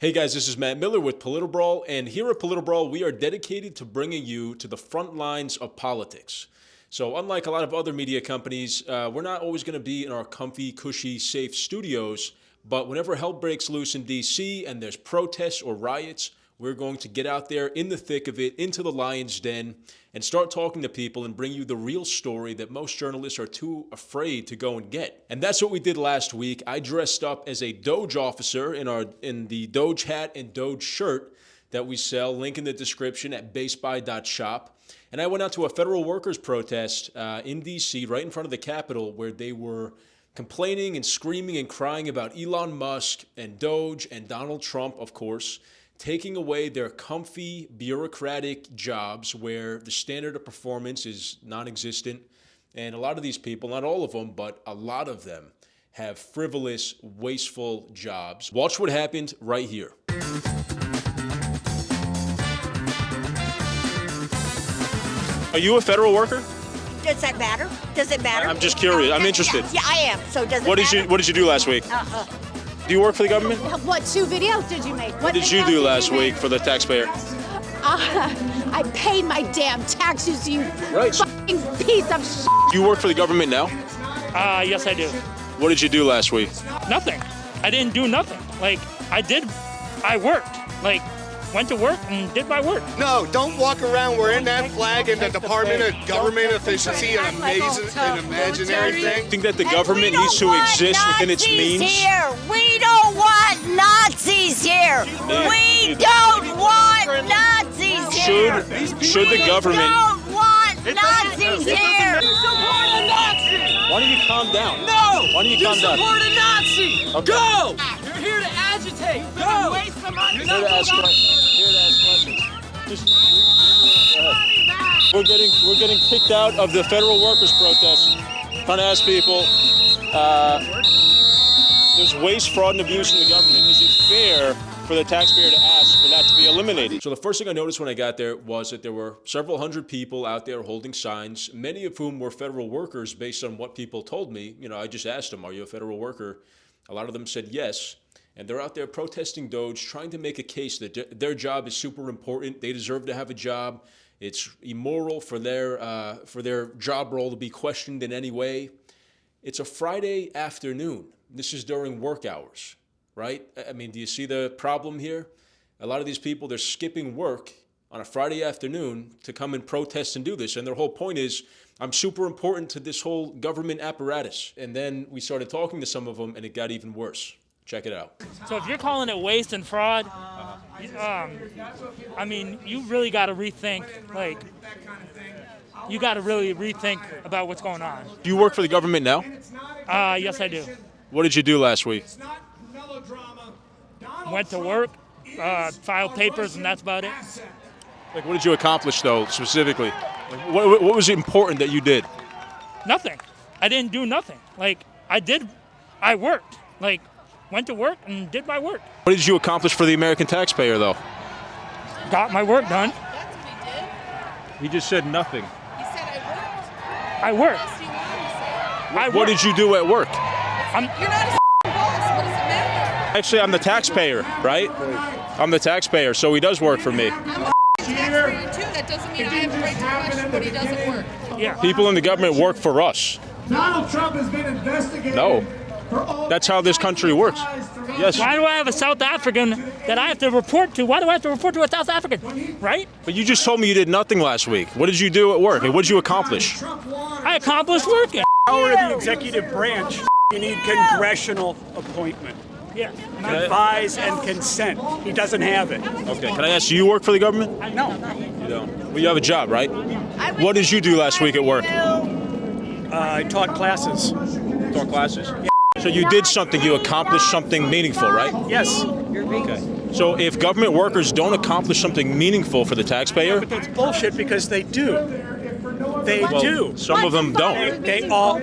Hey guys, this is Matt Miller with PolitiBrawl, and here at PolitiBrawl, we are dedicated to bringing you to the front lines of politics. So unlike a lot of other media companies, we're not always going to be in our comfy, cushy, safe studios, but whenever hell breaks loose in DC and there's protests or riots, we're going to get out there in the thick of it, into the lion's den, and start talking to people and bring you the real story that most journalists are too afraid to go and get. And that's what we did last week. I dressed up as a DOGE officer in the DOGE hat and DOGE shirt that we sell, link in the description at basebuy.shop. And I went out to a federal workers protest in DC, right in front of the Capitol, where they were complaining and screaming and crying about Elon Musk and DOGE and Donald Trump, of course, taking away their comfy bureaucratic jobs where the standard of performance is non-existent. And a lot of these people, not all of them, but a lot of them have frivolous, wasteful jobs. Watch what happened right here. Are you a federal worker? Does that matter? Does it matter? I'm just curious. I'm interested. Yeah, I am. So does it What matter? did you do last week? Do you work for the government? What 2 videos did you make? What did you do last week for the taxpayer? I paid my damn taxes, you Right. fucking piece of shit. Do you work for the government now? Yes, I do. What did you do last week? Nothing. I didn't do nothing. I worked. Went to work and did my work. No, don't walk around wearing that flag in the Department of Government Efficiency, an imaginary thing. I think that the government needs to exist within its means. Here. We don't want Nazis here. We don't want Nazis here. Should the government? We don't want Nazis here. Support a Nazi! Why don't you calm down? No! Why don't you calm down? Support a Nazi! Okay. Go! You're here to agitate. Go! Waste the money. Here to ask questions. We're getting kicked out of the federal workers protest. Trying to ask people, there's waste, fraud, and abuse in the government. Is it fair for the taxpayer to ask for that to be eliminated? So the first thing I noticed when I got there was that there were several hundred people out there holding signs, many of whom were federal workers based on what people told me. You know, I just asked them, are you a federal worker? A lot of them said yes. And they're out there protesting DOGE, trying to make a case that their job is super important. They deserve to have a job. It's immoral for their job role to be questioned in any way. It's a Friday afternoon. This is during work hours, right? I mean, do you see the problem here? A lot of these people, they're skipping work on a Friday afternoon to come and protest and do this. And their whole point is, I'm super important to this whole government apparatus. And then we started talking to some of them, and it got even worse. Check it out. So if you're calling it waste and fraud, you really got to rethink. You got to really rethink about what's going on. Do you work for the government now? Yes, I do. What did you do last week? Went to work, filed papers, and that's about it. What did you accomplish, though, specifically? What was important that you did? Nothing. I didn't do nothing. I worked. Went to work and did my work. What did you accomplish for the American taxpayer, though? Got my work done. That's what he did. He just said nothing. He said I worked. What else do you want him to say? What did you do at work? You're not a boss. What does it matter? Actually, I'm the taxpayer, right? I'm the taxpayer, so he does work for me. I'm a taxpayer too. That doesn't mean I have the right to question what he does at work. Yeah. People in the government work for us. Donald Trump has been investigated. No. That's how this country works. Yes. Why do I have a South African that I have to report to? Why do I have to report to a South African? Right? But you just told me you did nothing last week. What did you do at work? What did you accomplish? I accomplished working. Power of the executive branch, you need congressional appointment. Yeah. Advise and consent. He doesn't have it. Okay. Can I ask, do you work for the government? No. You don't. Well, you have a job, right? What did you do last week at work? I taught classes. Taught classes? Yeah. So you did something, you accomplished something meaningful, right? Yes. Okay. So if government workers don't accomplish something meaningful for the taxpayer? But that's bullshit because they do. They do. Some of them don't. They all.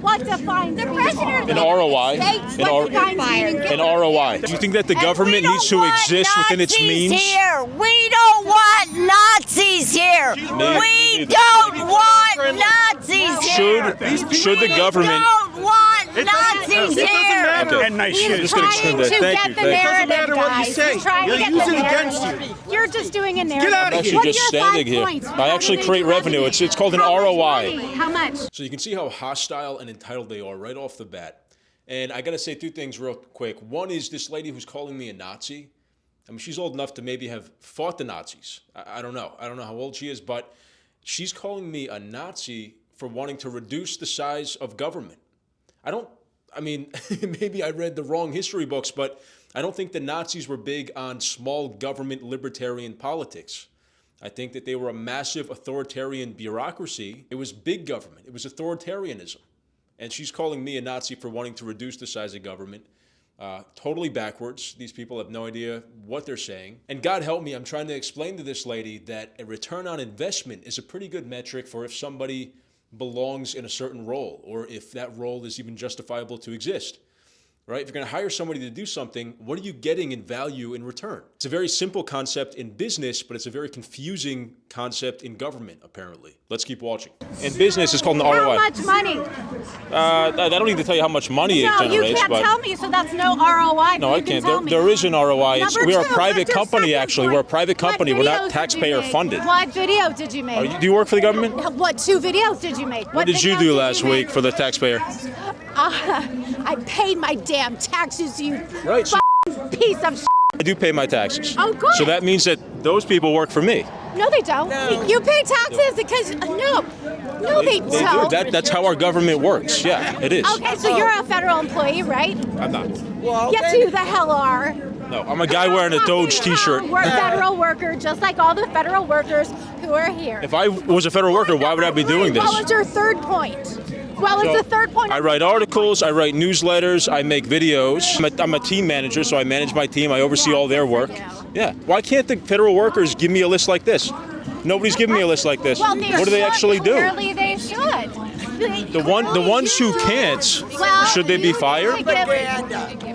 What defines the president? An ROI. An ROI. Do you think that the government needs to exist within its means? Here. We don't want Nazis here. We don't want Nazis here. Should the government? We don't want Nazis here. Okay. And nice He's shoes. just gonna trying extend to that. Thank get you, the thank you. narrative, matter what you guys. say. He's trying You're to get using the it against narrative. You're just doing a narrative. Get out of I'm here. actually What just are your standing 5 here. points? I How actually do they create do revenue. It's called an How much ROI. money? How much? So you can see how hostile and entitled they are right off the bat. And I got to say 2 things real quick. One is this lady who's calling me a Nazi. I mean, she's old enough to maybe have fought the Nazis. I don't know. I don't know how old she is, but she's calling me a Nazi for wanting to reduce the size of government. I mean, maybe I read the wrong history books, but I don't think the Nazis were big on small government libertarian politics. I think that they were a massive authoritarian bureaucracy. It was big government. It was authoritarianism. And she's calling me a Nazi for wanting to reduce the size of government. Totally backwards. These people have no idea what they're saying. And God help me, I'm trying to explain to this lady that a return on investment is a pretty good metric for if somebody belongs in a certain role or if that role is even justifiable to exist. Right? If you're going to hire somebody to do something, what are you getting in value in return? It's a very simple concept in business, but it's a very confusing concept in government, apparently. Let's keep watching. In business, it's called an ROI. How much money? I don't need to tell you how much money it No, generates. you can't but tell me, so that's no ROI. No, I You can can't. tell me. There is an ROI. Number We are a 2, private what's your company, second actually. point? We're a private company. We're What not videos did you taxpayer make? funded. What video did you make? Do you work for the government? What 2 videos did you make? What did you videos do last make? week for the taxpayer? I paid my damn taxes, you Right. So piece of shit. I do pay my taxes. Oh, good. So that means that those people work for me. No, they don't. You pay taxes because no, they They do. don't. That's how our government works. Yeah, it is. Okay, so you're a federal employee, right? I'm not. Yes, you the hell are. No, I'm a guy wearing a DOGE t-shirt. We're a federal worker, just like all the federal workers who are here. If I was a federal worker, why would I be doing this? What was your 3rd point? Well, it's the 3rd point. I write articles, I write newsletters, I make videos. I'm a team manager, so I manage my team. I oversee all their work. Yeah. Why can't the federal workers give me a list like this? Nobody's giving me a list like this. Well, What do they actually do? Clearly, they should. The ones who can't, Well, should they be fired?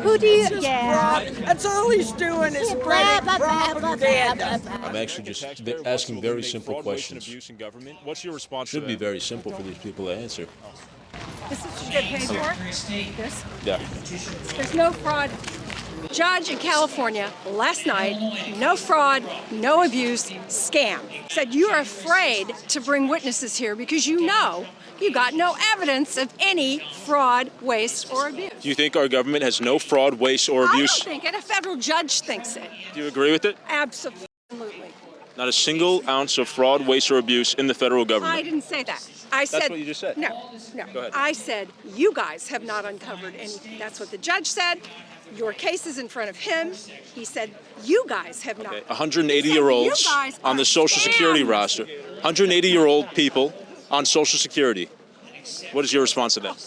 Who do you? Yeah. That's all he's doing is spreading propaganda. I'm actually just asking very simple questions. What's your response? Should be very simple for these people to answer. This is what you get paid for? This? Yeah. There's no fraud. Judge in California last night, no fraud, no abuse, scam. Said you're afraid to bring witnesses here because you know you got no evidence of any fraud, waste, or abuse. Do you think our government has no fraud, waste, or I abuse? don't think it. A federal judge thinks it. Do you agree with it? Absolutely. Not a single ounce of fraud, waste, or abuse in the federal government. I didn't say that. I said what you just said. No. Go ahead. I said you guys have not uncovered anything. That's what the judge said. Your case is in front of him. He said you guys have not. 180-year-olds You guys on the are Social Security scams. roster. 180-year-old people on Social Security. What is your response to that?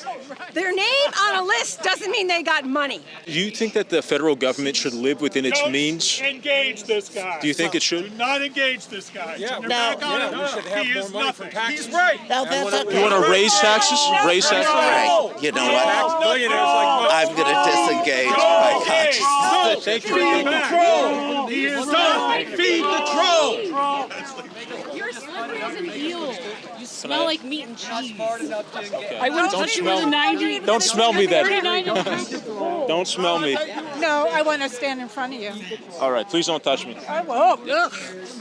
Their name on a list doesn't mean they got money. Do you think that the federal government should live within its means? Engage this guy. Do you think it should? Do not engage this guy. Yeah, We should have he more is money nothing. for taxes. He's right. No, that's okay. You want to raise taxes? Raise taxes? Right. You know what? Billionaires like I'm going to disengage my conscience. Thank you. Feed the troll. He is nothing. Feed the troll. You're slippery as an eel. You smell like meat and cheese. I wouldn't touch you with a 90. Don't smell me then. 39. Don't smell me. No, I want to stand in front of you. All right, please don't touch me. I won't.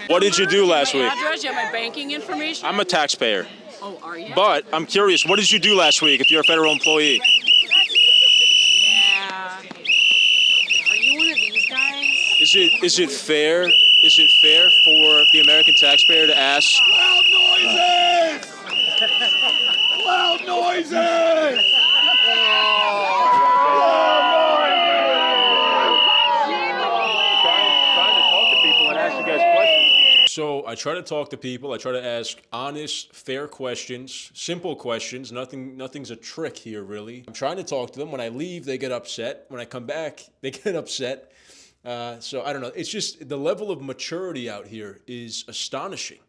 What did you do last My week? address, you have my banking information. I'm a taxpayer. Oh, are you? But I'm curious, what did you do last week if you're a federal employee? Yeah. Are you one of these guys? Is it fair? Is it fair for the American taxpayer to ask? Loud noises! Loud noises! So I try to talk to people. I try to ask honest, fair questions, simple questions. Nothing's a trick here, really. I'm trying to talk to them. When I leave, they get upset. When I come back, they get upset. So I don't know. It's just the level of maturity out here is astonishing.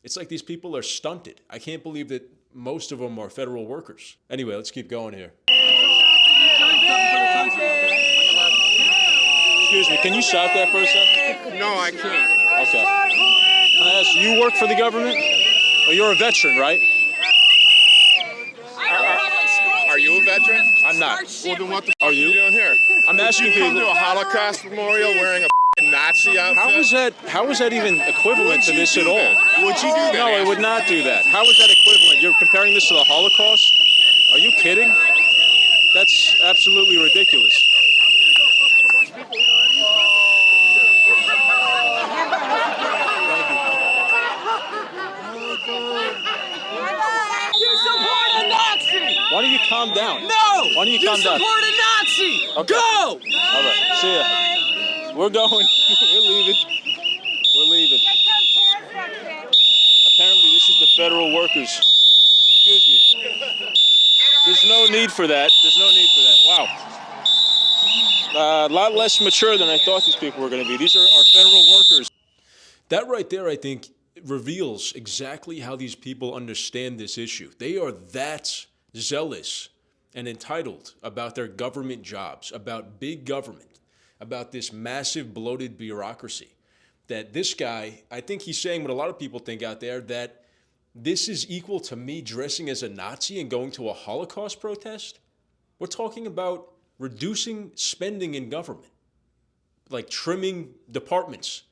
It's like these people are stunted. I can't believe that most of them are federal workers. Anyway, let's keep going here. Excuse me, can you stop that for a second? No, I can't. Okay. Can I ask, you work for the government? Or you're a veteran, right? Are you a veteran? I'm not. Well, then what the Are fuck you? doing here? I'm asking you come people. to a Holocaust memorial wearing a Nazi outfit? How is that even equivalent to this at all? Would you do that? No, I would not do that. How is that equivalent? You're comparing this to the Holocaust? Are you kidding? That's absolutely ridiculous. You support a Nazi! Why don't you calm down? No! Why don't you calm down? You support a Nazi! Okay. Go! All right, see ya. We're going. We're leaving. We're leaving. Apparently, this is the federal workers. Excuse me. There's no need for that. There's no need for that. Wow. A lot less mature than I thought these people were going to be. These are our federal workers. That right there, I think, reveals exactly how these people understand this issue. They are that zealous and entitled about their government jobs, about big government, about this massive bloated bureaucracy, that this guy, I think he's saying what a lot of people think out there, that this is equal to me dressing as a Nazi and going to a Holocaust protest. We're talking about reducing spending in government, like trimming departments.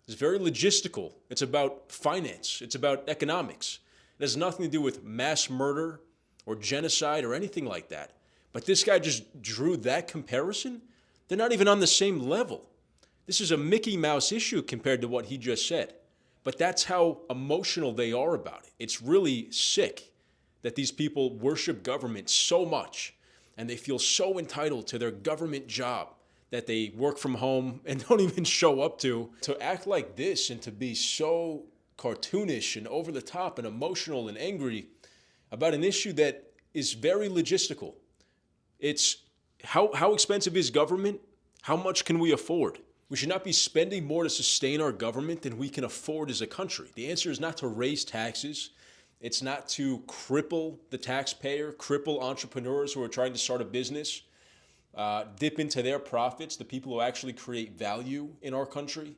It's very logistical. It's about finance. It's about economics. It has nothing to do with mass murder or genocide or anything like that. But this guy just drew that comparison. They're not even on the same level. This is a Mickey Mouse issue compared to what he just said. But that's how emotional they are about it. It's really sick that these people worship government so much and they feel so entitled to their government job that they work from home and don't even show up to act like this and to be so cartoonish and over the top and emotional and angry about an issue that is very logistical. It's how expensive is government? How much can we afford? We should not be spending more to sustain our government than we can afford as a country. The answer is not to raise taxes. It's not to cripple the taxpayer, cripple entrepreneurs who are trying to start a business, dip into their profits, the people who actually create value in our country.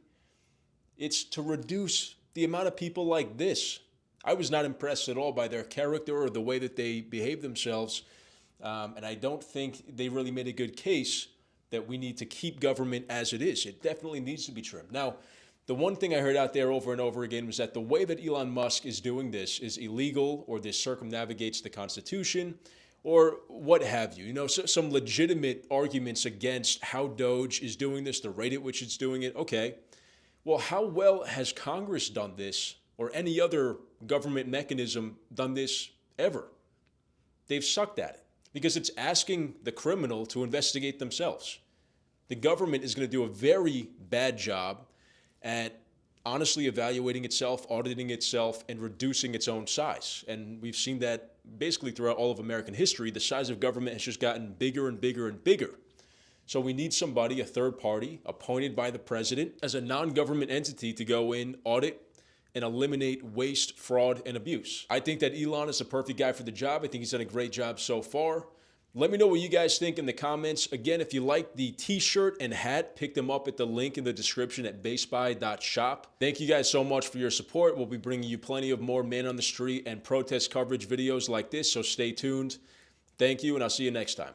It's to reduce the amount of people like this. I was not impressed at all by their character or the way that they behave themselves. And I don't think they really made a good case that we need to keep government as it is. It definitely needs to be trimmed. Now, the one thing I heard out there over and over again was that the way that Elon Musk is doing this is illegal, or this circumnavigates the Constitution, or what have you. You know, so some legitimate arguments against how DOGE is doing this, the rate at which it's doing it. Okay, well, how well has Congress done this, or any other government mechanism done this ever? They've sucked at it because it's asking the criminal to investigate themselves. The government is going to do a very bad job at honestly evaluating itself, auditing itself, and reducing its own size. And we've seen that basically throughout all of American history. The size of government has just gotten bigger and bigger and bigger. So we need somebody, a third party, appointed by the president as a non-government entity to go in, audit, and eliminate waste, fraud, and abuse. I think that Elon is the perfect guy for the job. I think he's done a great job so far. Let me know what you guys think in the comments. Again, if you like the t-shirt and hat, pick them up at the link in the description at baseby.shop. Thank you guys so much for your support. We'll be bringing you plenty of more man on the street and protest coverage videos like this, so stay tuned. Thank you, and I'll see you next time.